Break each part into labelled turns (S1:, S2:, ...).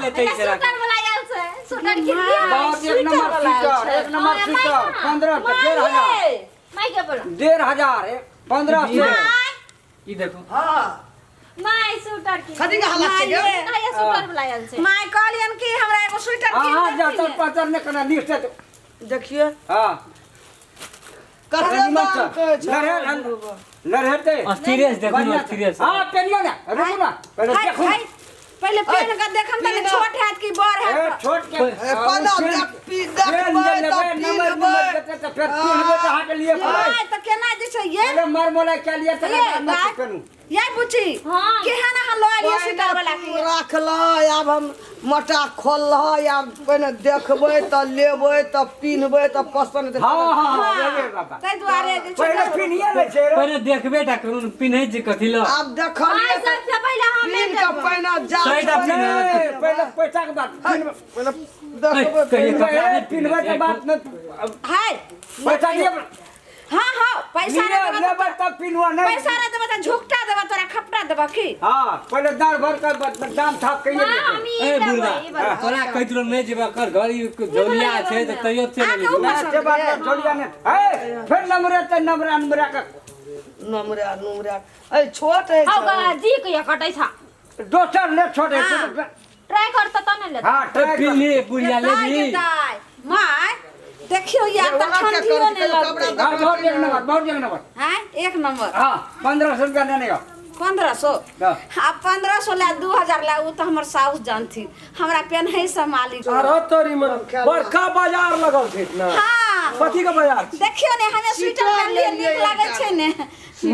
S1: लेते ही जरा
S2: शूटर वाला आयल से शूटर के
S3: बहुत एक नंबर शूटर 15 से 15,000
S2: मैं क्या बोला
S3: 15,000 15 से
S1: ई देखो
S4: हां
S2: मैं शूटर की
S4: कथी का हालत छै
S2: ये शूटर वाला आयल से
S5: मैं कहलियन कि हमरा एगो स्वेटर
S3: हां जाता पतर ने करना निश्चय
S5: देखिए
S3: हां
S4: कते
S3: लड़ते
S1: सीरियस देखो ना सीरियस
S3: हां पेनियो ना रुको ना पहले देखो
S5: पहले पेन का देखम त छोट हाथ की बड़
S3: ए
S5: हाथ
S3: छोट के
S4: नंबर
S3: तो फिर पीनबे तो हाथ लिए
S5: हां त केना जे छै ये
S3: पहले मर मोला के लिए तो पेनू
S5: ये बुची
S2: हां
S5: केहन हम लो लिए स्वेटर वाला के
S4: रख ल अब हम मोटा खोल ल अब पहले देखबै त लेबै त पिनबै त पसंद
S3: हां रे बाबा
S5: तै दुआरे जे छै
S3: पहले पिनिए ले छै
S1: पहले देखबे टा करू पिन्है जे कथि ल
S4: अब देखलिए
S2: सबसे पहले हम
S4: पिन के पहिने जा
S1: सही टा
S3: पहले पैसा के बात
S4: पहले
S1: कहिए कपड़ा नहीं
S3: पिनबे के बात न
S5: हाय
S3: पैसा लिए
S5: हां हां पैसा रे
S3: लेबर तब पिनवा नहीं
S5: पैसा रे देबा त झुकटा देबा तोरा खपटा देबा की
S3: हां पहले दार भर का दाम थाप के ये
S2: हम
S1: ए बुढ़ा तोरा कहितरो नहीं जेबा कर घर झोलिया छै त तइयो चले
S5: आके ऊपर
S3: से बात जोड़िया ने ए फिर नंबर का
S4: नमरा ए छोट है
S2: हां जी के कटै छ
S3: दोसर ले छोड़े
S2: ट्राई कर त तने ले
S3: हां ट्राई
S1: पिन ले बुढ़िया ले भी
S5: माय देखियो यार त ठंडियो नहीं लगते
S3: बहुत एक नंबर
S5: हैं एक नंबर
S3: हां 1500 रुपया देने का
S5: 1500
S3: हां
S5: अब 1500 ला 2000 ला उ त हमर साउस जानथी हमरा पेन है संभाली
S6: अरे तोरी मन बड़का बाजार लगल छै ना
S5: हां
S6: कथी का बाजार
S5: देखियो ने हमें स्वेटर पहनलिए नीक लागे छै ने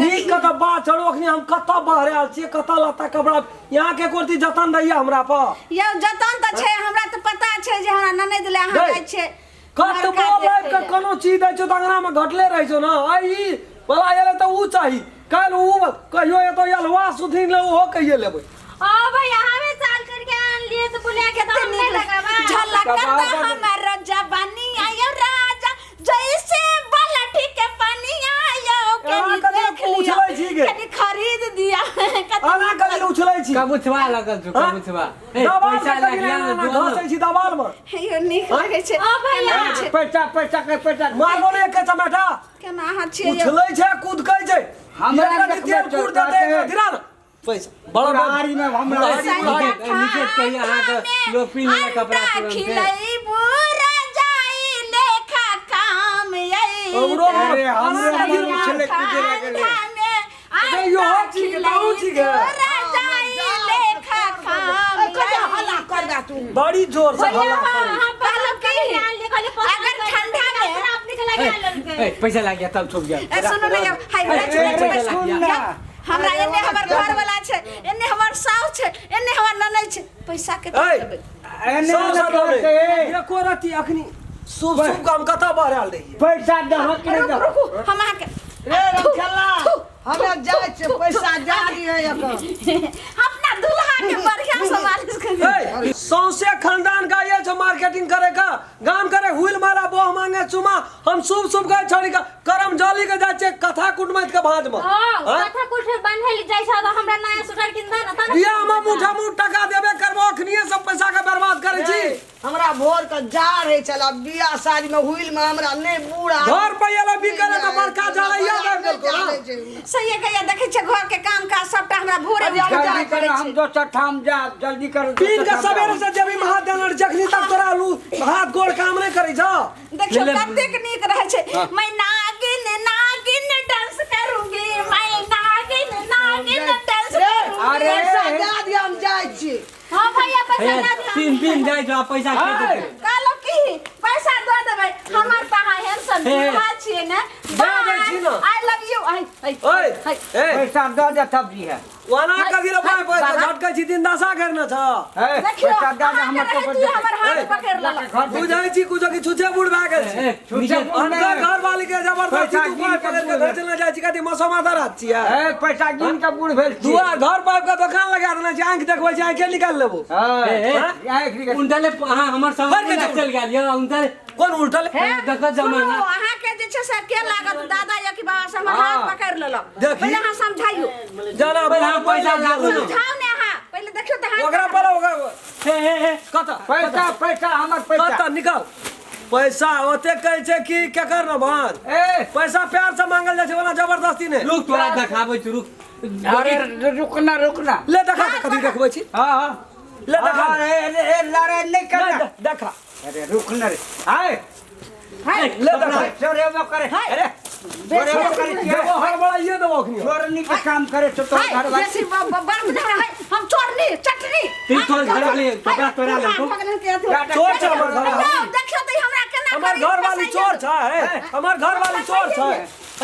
S6: नीक कत बात छोड़ो अखनी हम कत बहरे आल छी कत लता कपड़ा यहां के कोती जतन दैया हमरा पर
S5: यौ जतन त छै हमरा त पता छै जे हमरा ननद ले अहाँ जाय छै
S6: कतबो लाइफ के कोनो चीज दै छौ त अंगना में घटले रहै छौ ना आई भला एले त ऊ चाही काल ऊ कहियो एतो यलवा सुधिन ले ओहो कहिए लेबै
S2: ओ भैया हमें चाल करके आन लिए तो बुला के तो नहीं लगावा
S5: झलकता हमर जवानी आयो राजा जैसे बलठी के पानी आयो कनी खरीद दिया
S6: आना कभी उछलै छी
S1: कबुथवा लगल छ कबुथवा ए पैसा लागिया न
S6: घसै छी दबाल में
S5: यो नीक लागे छै
S2: ओ भैया
S3: पैसा
S6: मारबो ने के टमाटा
S5: केना अहाँ छियै
S6: उछलै छै कूदकै छै
S3: हमरा
S6: तेल कूद दे गिरा पैसा बड़ा
S3: गाड़ी में हमरा
S1: नीचे कहिए अहाँ के लोग पिन ले कपड़ा तुरंत
S5: खिलाई बुरा जाई लेखा काम आई
S6: हमरो
S3: अरे हमरा भी उछले कूदे लगे
S6: अरे यो ठीक है बहुत ठीक है
S5: लेखा काम
S4: कजा हल्ला कर दा तू
S6: बड़ी जोर से हल्ला कर
S2: हम पहले के आन ले खाली
S5: अगर ठंडा में
S2: आप निकल के आन लगे
S1: ए पैसा लागिया तब छुप गया
S5: ए सुनो ने हाय हमरा एने हमर घर वाला छै एने हमर साउस छै एने हमर ननद छै पैसा के देबै
S6: ये को राती अखनी शुभ शुभ काम कथा बहराल रही
S3: पैसा दहो के
S5: रुकू हम अहाँ के
S4: रे रखला हमें जाय छै पैसा जारी है एकर
S5: अपना दुल्हा के बढ़िया से मालिश कर
S6: ए सौसे खानदान का ये जो मार्केटिंग करे का गाम करे हुइल मारा बोह मांगे चुमा हम शुभ शुभ का छोड़ी का करम जली के जाय छै कथा कुटमैत के भाज में
S2: कथा कुछ बंधल जैसा तो हमरा नया स्वेटर किन दे ना
S6: बिया में मुठा मुठ टका देबे करबो अखनिए सब पैसा के बर्बाद करे छी
S4: हमरा भोर का जार है चला बियाह शादी में हुइल में हमरा नहीं बूढ़ा
S6: घर पे एला बिकले त बड़का जड़ैया दे देलको
S5: सही कहिया देखे छै घर के काम काज सबटा हमरा भोरे
S3: जल्दी कर हम दो चट्ठाम जा जल्दी कर
S6: तीन का सवेरे से जब महाद देनर जखनी तक तोरा लू हाथ गोड़ काम नहीं करै छ
S5: देखियो कतेक नीक रहे छै मैं नागिन नागिन डांस करूंगी मैं नागिन डांस करूंगी
S3: अरे
S4: पैसा दे हम जाय छी
S2: हां भैया पैसा ना दे
S1: तीन दिन जाय जो पैसा के देते
S5: कालो की पैसा दे देबै हमर पहा हैंडसम दुल्हा छियै ने आई लव यू
S6: ओए ए
S3: पैसा दो दे तब भी है
S6: वाना कभी रे भाई पैसा झटकै छी दिन दशा करना छ
S3: पैसा दे हमर को
S5: हमर हाथ पकड़ लेलक
S6: बुझाई छी कुछ की छुछे बुढ़ भा गेल छी
S1: नीचे
S6: अनका घर वाली के जबरदस्ती तू पाइ पकड़ के घर चलना जाय छी कथि मौसम आधा रात छी
S3: ए पैसा गिन के बूढ़ भेल छी
S6: दुआ घर पाइप के दुकान लगा देना छी आंख देखबै छी आंख निकाल लेबो
S1: उनटले हां हमर समझ में चल गेल यो उनटले
S6: कौन उल्टल
S1: देखो जमाना
S5: अहाँ के जे छै से के लागत दादा या कि बाबा से हमर हाथ पकड़ लेलक
S6: देखी
S5: पहिले अहाँ समझाइयो
S6: जाना
S1: पैसा लागू
S5: समझाओ ने अहाँ पहले देखियो तो हाथ
S6: ओकरा पर ओकरा
S1: हे
S6: कता
S3: पैसा पैसा हमर पैसा
S6: कता निकाल पैसा ओते कहै छै कि केकर न भान
S3: ए
S6: पैसा प्यार से मांगल जाइ छै वाला जबरदस्ती ने
S1: रुक तोरा देखाबै छी रुक
S3: अरे रुकना
S6: ले देखा के कथी देखबै छी
S3: हां
S6: ले देखा
S3: ए लड़ाई नहीं करना
S6: देखा
S3: अरे रुकना रे हाय
S6: ले देखा
S3: चोरे वो करे अरे चोरे वो करे
S6: देबो हर बड़ा ये देबो अखनी
S3: चोरनी के काम करे तो घर वाले
S5: जैसे बाप झगड़ा है हम चोरनी चटनी
S1: तीन तोर घर वाली कपड़ा तोरा ले तू
S6: चोर छै हमर घर वाली
S5: देखियो तो हमरा केना
S6: हमर घर वाली चोर छै हमर घर वाली चोर छै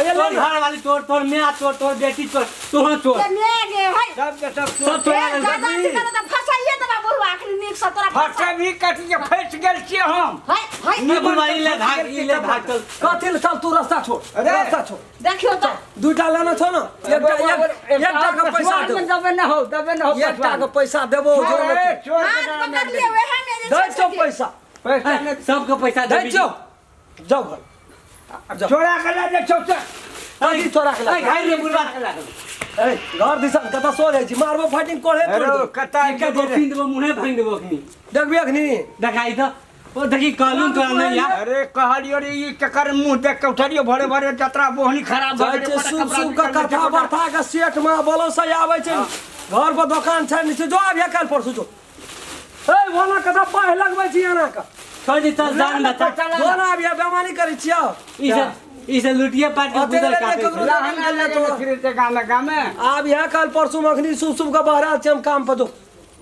S6: ये
S1: तोर
S6: ले
S1: घर वाली चोर तोर मां चोर तोर बेटी चोर तोहर चोर
S5: ले गे भाई
S3: सब के सब
S1: सब तोरा ले
S5: दादा जी का तो फसाइए देबा बुढ़वा आखिर नीक से तोरा
S3: फटे भी कट के फंस गेल छी हम
S5: हाय हाय
S1: ई बुलवाई ले भाग ई ले भाग चल
S6: कथी ले चल तू रास्ता छोड़
S3: अरे।
S6: रास्ता छोड़
S5: देखियो तो
S6: दुटा लेना छौ न एक टाका पैसा दे
S3: दबे न हो
S6: एक टाका पैसा देबो जो
S3: अरे चोर के
S5: हाथ
S3: नाम
S5: पकड़ लिए वह में
S6: दे छौ पैसा
S3: पैसा ने
S1: सबको पैसा
S6: दे
S1: दे
S6: छौ जाओ घर
S3: चोरा के ला दे चौक
S6: कथी चोरा के
S1: ए घाई रे बुलवा
S6: ए घर दिसा कता सो जाइ छी मारबो फाइटिंग कोड़े
S3: अरे कता
S1: के दो तीन देबो मुंहे भांग देबो अखनी
S6: देखबी अखनी
S1: देखाई तो ओ देखी कानून तोरा नहीं यार
S3: अरे कहलियो रे ई केकर मुंह देख के उठलियो भरे भरे जतरा बोहनी खराब भ
S6: जाइ छै सुन सुन का कथा बता के सेठ में बोलो से आबै छै घर पर दुकान छै नीचे जो आबिया काल परसू जो ए वाला कथा पाह लगबै छी एना का
S1: छोड़ दी चल जान बता
S6: दोना आबिया बेमानी करै छियो
S1: ई से लुटिया पाट के गुजर काटे
S3: लहंगा लगे फिरते गामे
S6: आब यहाँ काल परसू में अखनी शुभ शुभ का बहरा छै हम काम पर दो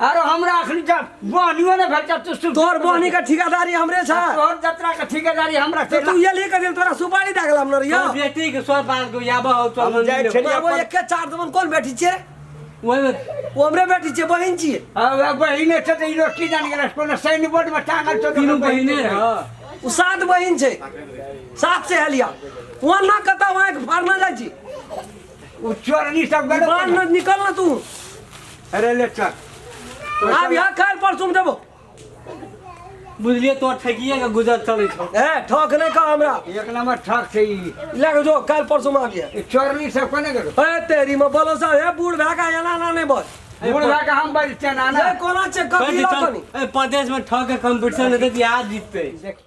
S3: अरे हमरा अखनी जब बोहनियो ने भेटा तू
S6: तोर बहनी का ठेकेदारी हमरे छै
S3: तोहर जतरा के ठेकेदारी हमरा
S6: तो तू ये ले के दिल तोरा सुपारी दागला हमर
S1: तो
S6: यो
S1: बेटी के सर पास को याबा हो तो
S3: हम जाय छे।
S6: वो एक के चार दमन कौन बैठी छै
S1: ओए
S6: वो हमरे बैठी छै बहिन छी
S3: अब बहिने से तो ई रोटी जान गेल कोनो साइन बोर्ड में टांगल तो
S1: तीनों बहिने हां
S6: उ सात बहिन छै सात से हलिया वहां ना कता वहां के फारना जाइ छी
S3: उ चोरनी सब गलो
S6: बाहर न निकल ना तू
S3: अरे ले चल
S6: आब यहाँ काल परसू में देबो
S1: बुझलिए तो ठगिए का गुजर चले छौ
S6: ए ठक नहीं का हमरा
S3: एक नंबर ठग छै ई
S6: ले के जो काल परसू में आबिया
S3: ई चोरनी सब कोने गेलो
S6: ए तेरी में बोलो सा हे बूढ़ भागा एना ना नहीं बोल
S3: बूढ़ भाग हम बल चना ना
S6: ए कोना छै कथी लकनी
S1: प्रदेश में ठग के कंपटीशन है तो आज जीतते
S3: देखी